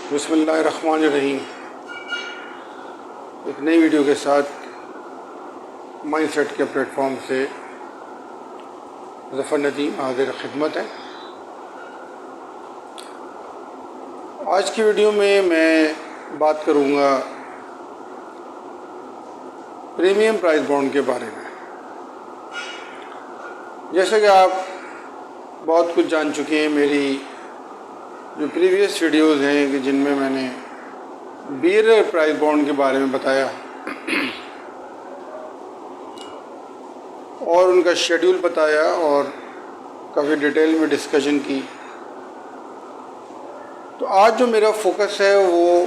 बिस्मिल्लाहिर्रहमानिर्रहीम। एक नई वीडियो के साथ माइंडसेट के प्लेटफॉर्म से ज़फ़र नदीम हाज़िर खिदमत है। आज की वीडियो में मैं बात करूँगा प्रीमियम प्राइस बॉन्ड के बारे में। जैसे कि आप बहुत कुछ जान चुके हैं, मेरी जो प्रीवियस वीडियोज़ हैं कि जिनमें मैंने बियरर प्राइस बॉन्ड के बारे में बताया और उनका शेड्यूल बताया और काफ़ी डिटेल में डिस्कशन की। तो आज जो मेरा फोकस है वो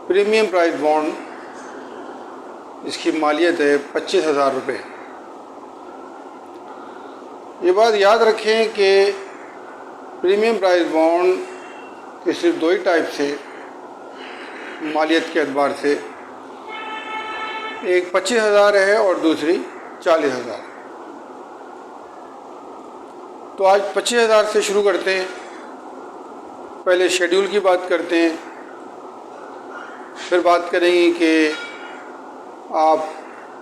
प्रीमियम प्राइस बॉन्ड, इसकी मालियत है 25,000 रुपये। ये बात याद रखें कि प्रीमियम प्राइस बॉन्ड के सिर्फ दो ही टाइप से मालियत के एतबार से, एक 25,000 है और दूसरी 40,000। तो आज 25,000 से शुरू करते हैं। पहले शेड्यूल की बात करते हैं, फिर बात करेंगे कि आप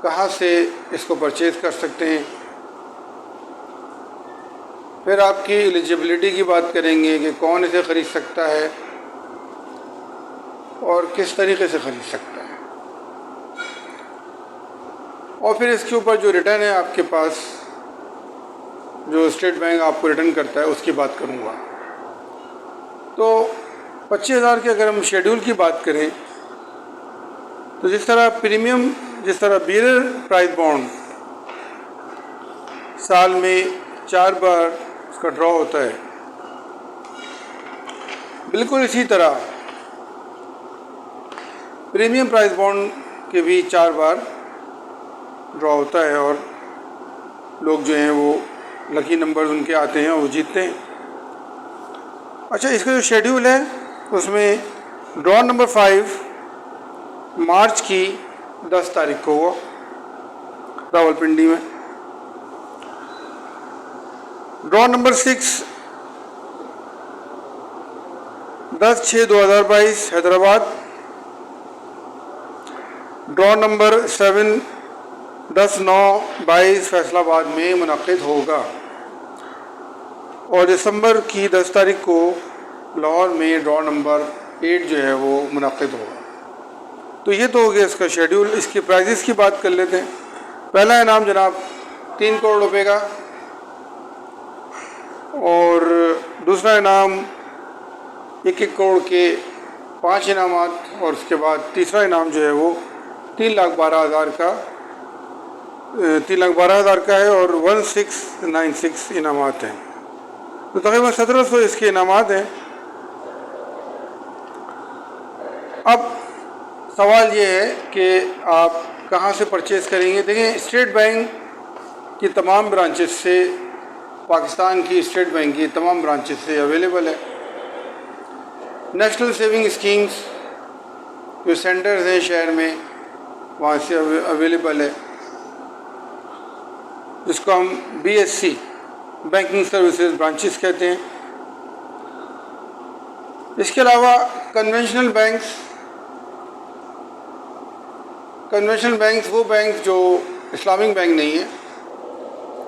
कहाँ से इसको परचेज़ कर सकते हैं, फिर आपकी एलिजिबिलिटी की बात करेंगे कि कौन इसे ख़रीद सकता है और किस तरीके से ख़रीद सकता है, और फिर इसके ऊपर जो रिटर्न है आपके पास, जो स्टेट बैंक आपको रिटर्न करता है, उसकी बात करूँगा। तो 25,000 के अगर हम शेड्यूल की बात करें तो जिस तरह बियरर प्राइस बॉन्ड साल में 4 बार उसका ड्रॉ होता है, बिल्कुल इसी तरह प्रीमियम प्राइस बॉन्ड के भी 4 बार ड्रॉ होता है और लोग जो हैं वो लकी नंबर्स उनके आते हैं और वो जीतते हैं। अच्छा, इसका जो शेड्यूल है उसमें ड्रॉ नंबर 5 मार्च की 10 तारीख को हुआ रावलपिंडी में। Draw number 6 10/6/2022 Hyderabad. Draw number 7 10/9/22 Faisalabad में मुनक़िद होगा और दिसंबर की 10 तारीख को लाहौर में ड्रॉ नंबर 8 जो है वो मुनक़िद होगा। तो ये तो हो गया इसका शेड्यूल। इसके प्राइजेस की बात कर लेते हैं। पहला इनाम जनाब 3 करोड़ रुपए का, और दूसरा इनाम 1-1 करोड़ के 5 इनामात, और उसके बाद तीसरा इनाम जो है वो 3,12,000 का है और 1696 इनामात हैं। तो तकरीबन 1,700 इसके इनामात हैं। अब सवाल ये है कि आप कहाँ से परचेज़ करेंगे। देखें, स्टेट बैंक की तमाम ब्रांचेस से, पाकिस्तान की स्टेट बैंक की तमाम ब्रांचेस से अवेलेबल है। नेशनल सेविंग स्कीम्स जो सेंटर्स हैं शहर में, वहाँ से अवेलेबल है, जिसको हम BSC बैंकिंग सर्विसेज ब्रांचेस कहते हैं। इसके अलावा कन्वेंशनल बैंक्स वो बैंक जो इस्लामिक बैंक नहीं है,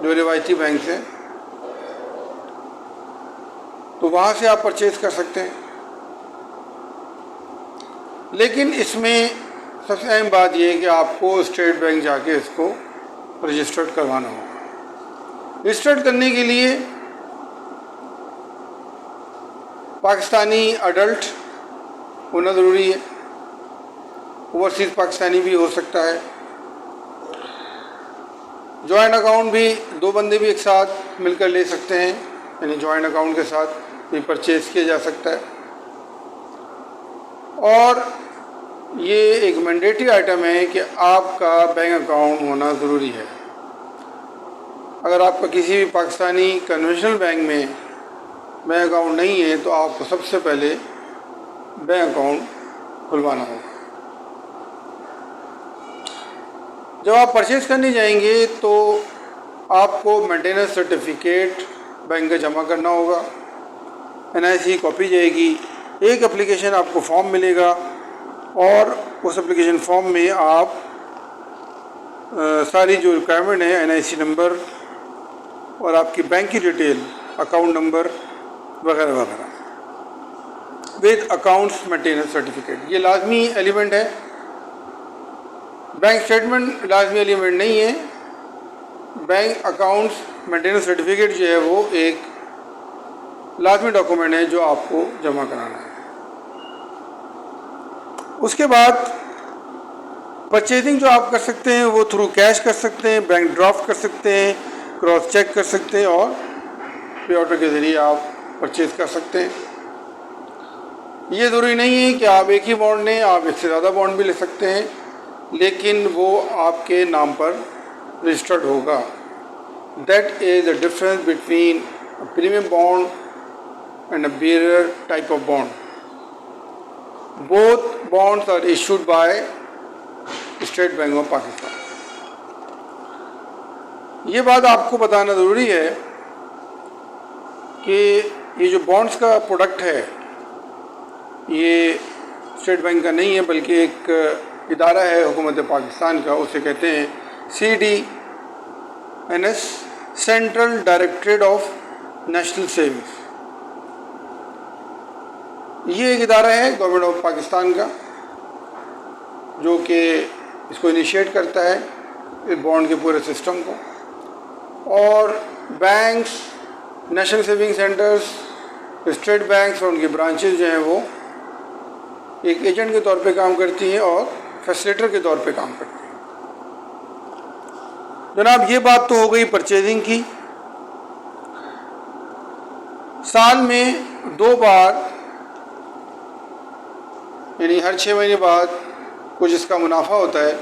जो रिवायती बैंक हैं, तो वहाँ से आप परचेज़ कर सकते हैं। लेकिन इसमें सबसे अहम बात यह है कि आपको स्टेट बैंक जाके इसको रजिस्टर्ड करवाना होगा। रजिस्टर्ड करने के लिए पाकिस्तानी अडल्ट होना ज़रूरी है, ओवरसीज़ पाकिस्तानी भी हो सकता है। जॉइंट अकाउंट भी 2 बंदे भी एक साथ मिलकर ले सकते हैं, यानी जॉइंट अकाउंट के साथ भी परचेज़ किया जा सकता है। और ये एक मैंडेटरी आइटम है कि आपका बैंक अकाउंट होना ज़रूरी है। अगर आपका किसी भी पाकिस्तानी कन्वेंशनल बैंक में बैंक अकाउंट नहीं है तो आपको सबसे पहले बैंक अकाउंट खुलवाना होगा। जब आप परचेज़ करने जाएंगे तो आपको मेंटेनेंस सर्टिफिकेट बैंक का जमा करना होगा, NIC कॉपी जाएगी, एक एप्लीकेशन आपको फॉर्म मिलेगा और उस एप्लीकेशन फॉर्म में आप सारी जो रिक्वायरमेंट है, एनआईसी नंबर और आपकी बैंक की डिटेल, अकाउंट नंबर वगैरह वगैरह, विद अकाउंट्स मेंटेनेंस सर्टिफिकेट, ये लाजमी एलिमेंट है। बैंक स्टेटमेंट लाजमी एलिमेंट नहीं है। बैंक अकाउंट्स मेंटेनेंस सर्टिफिकेट जो है वो एक लाजमी डॉक्यूमेंट है जो आपको जमा कराना है। उसके बाद परचेजिंग जो आप कर सकते हैं वो थ्रू कैश कर सकते हैं, बैंक ड्राफ्ट कर सकते हैं, क्रॉस चेक कर सकते हैं और पे ऑर्डर के ज़रिए आप परचेज कर सकते हैं। ये ज़रूरी नहीं है कि आप एक ही बॉन्ड लें, आप एक से ज़्यादा बॉन्ड भी ले सकते हैं, लेकिन वो आपके नाम पर रजिस्टर्ड होगा। That is the difference between a premium bond and a bearer type of bond. Both bonds are issued by state bank of Pakistan. ये बात आपको बताना ज़रूरी है कि ये जो बॉन्ड्स का प्रोडक्ट है ये स्टेट बैंक का नहीं है, बल्कि एक इदारा है हुकूमत पाकिस्तान का, उसे कहते हैं CDNS, central directorate of national savings. ये एक इदारा है गवर्नमेंट ऑफ पाकिस्तान का जो कि इसको इनिशिएट करता है, इस बॉन्ड के पूरे सिस्टम को। और banks, national saving centres, state banks और उनकी ब्रांचेस जो हैं वो एक एजेंट के तौर पे काम करती हैं और फैसिलिटेटर के तौर पे काम करती हैं। जनाब, ये बात तो हो गई परचेजिंग की। साल में 2 बार यानी हर 6 महीने बाद कुछ इसका मुनाफा होता है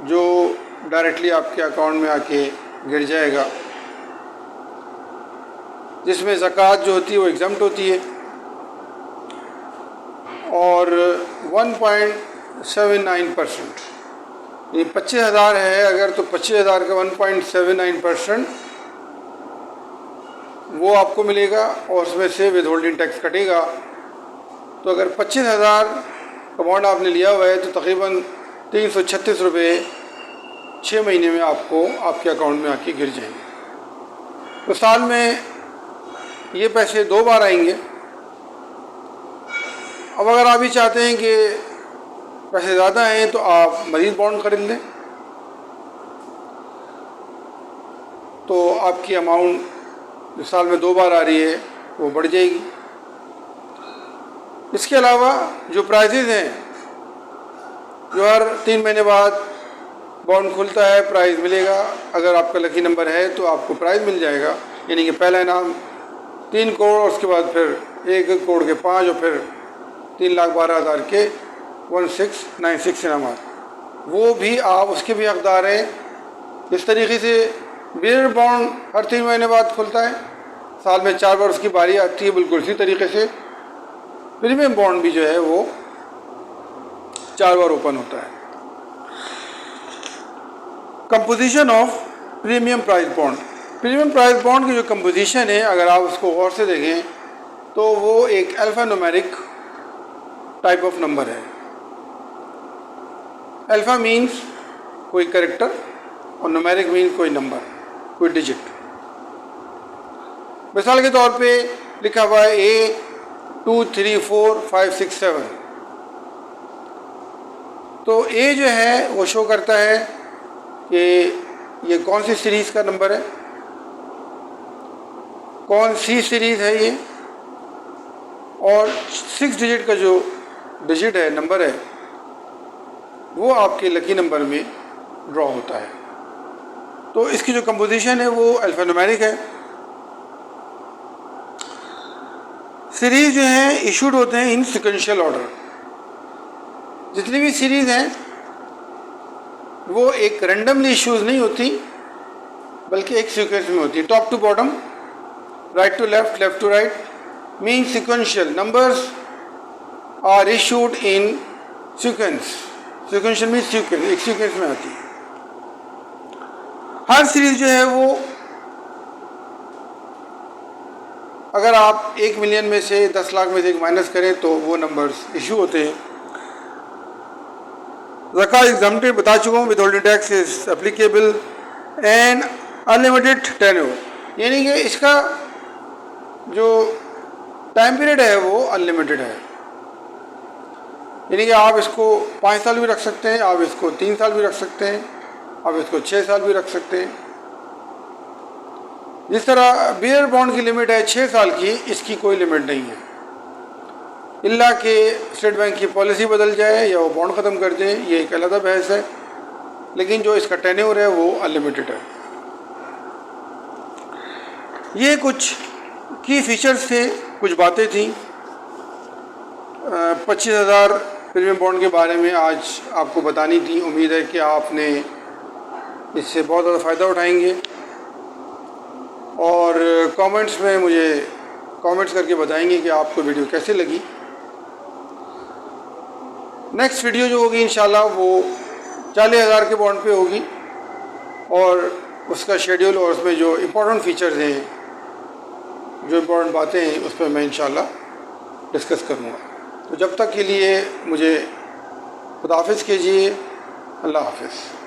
जो डायरेक्टली आपके अकाउंट में आके गिर जाएगा, जिसमें ज़कात जो होती है वो एग्जम्प्ट होती है और 1.79%, ये 25,000 है अगर, तो 25,000 का 1.79% वो आपको मिलेगा और उसमें से विद होल्डिंग टैक्स कटेगा। तो अगर 25,000 का बॉन्ड आपने लिया हुआ है तो तकरीबन 336 रुपये 6 महीने में आपको आपके अकाउंट में आके गिर जाएंगे। तो साल में ये पैसे 2 बार आएंगे। अब अगर आप ही चाहते हैं कि पैसे ज़्यादा हैं तो आप मज़ीद बॉन्ड ख़रीद लें, तो आपकी अमाउंट जो साल में 2 बार आ रही है वो बढ़ जाएगी। इसके अलावा जो प्राइजेज़ हैं, जो हर 3 महीने बाद बॉन्ड खुलता है, प्राइज़ मिलेगा। अगर आपका लकी नंबर है तो आपको प्राइज़ मिल जाएगा, यानी कि पहला इनाम 3 करोड़ और उसके बाद फिर 1 करोड़ के 5 और फिर 3,12,000 के 1696 इनामात, वो भी आप उसके भी हकदार हैं। इस तरीके से बेयर बॉन्ड हर 3 महीने बाद खुलता है, साल में 4 बार उसकी बारी आती है। बिल्कुल इसी तरीके से प्रीमियम बॉन्ड भी जो है वो 4 बार ओपन होता है। Composition of premium price bond. Premium price bond की जो कंपोजिशन है, अगर आप उसको गौर से देखें तो वो एक alpha numeric type of number है। अल्फ़ा मीन्स कोई कैरेक्टर और न्यूमेरिक मीन्स कोई नंबर, कोई डिजिट। मिसाल के तौर पे लिखा हुआ है A234567, तो ए जो है वो शो करता है कि ये कौन सी सीरीज़ का नंबर है, कौन सी सीरीज़ है ये, और 6 डिजिट का जो डिजिट है, नंबर है, वो आपके लकी नंबर में ड्रॉ होता है। तो इसकी जो कंपोजिशन है वो अल्फ़ान्यूमेरिक है। सीरीज़ जो है इशूड होते हैं इन सिक्वेंशियल ऑर्डर। जितनी भी सीरीज़ हैं वो एक रैंडमली इश्यूज नहीं होती, बल्कि एक सीक्वेंस में होती है, top to bottom, right to left, left to right, mean sequential. Numbers are issued in sequence. Sequential mean sequence, एक सीक्वेंस में आती है। हर सीरीज जो है वो अगर आप 1 मिलियन में से 10 लाख में से एक माइनस करें तो वो नंबर्स इशू होते हैं। ज़कात एग्जाम्प्टेड बता चुका हूँ, withholding tax is applicable and unlimited tenure, यानी कि इसका जो टाइम पीरियड है वो अनलिमिटेड है, यानी कि आप इसको 5 साल भी रख सकते हैं, आप इसको 3 साल भी रख सकते हैं, आप इसको 6 साल भी रख सकते हैं। जिस तरह बियर बॉन्ड की लिमिट है 6 साल की, इसकी कोई लिमिट नहीं है, इल्ला कि स्टेट बैंक की पॉलिसी बदल जाए या वो बॉन्ड ख़त्म कर दें, ये एक अलग बहस है, लेकिन जो इसका टेन्योर है वो अनलिमिटेड है। ये कुछ की फीचर्स थे, कुछ बातें थी 25,000 प्रीमियम बॉन्ड के बारे में आज आपको बतानी थी। उम्मीद है कि आपने इससे बहुत ज़्यादा फ़ायदा उठाएंगे और कमेंट्स में मुझे कमेंट्स करके बताएंगे कि आपको वीडियो कैसे लगी। नेक्स्ट वीडियो जो होगी इंशाल्लाह वो 40,000 के बॉन्ड पे होगी और उसका शेड्यूल और उसमें जो इम्पोर्टेंट फीचर्स हैं, जो इम्पोर्टेंट बातें हैं, उस पर मैं इंशाल्लाह डिस्कस करूँगा। तो जब तक के लिए मुझे खुदा हाफिज़ कीजिए। अल्लाह हाफिज़।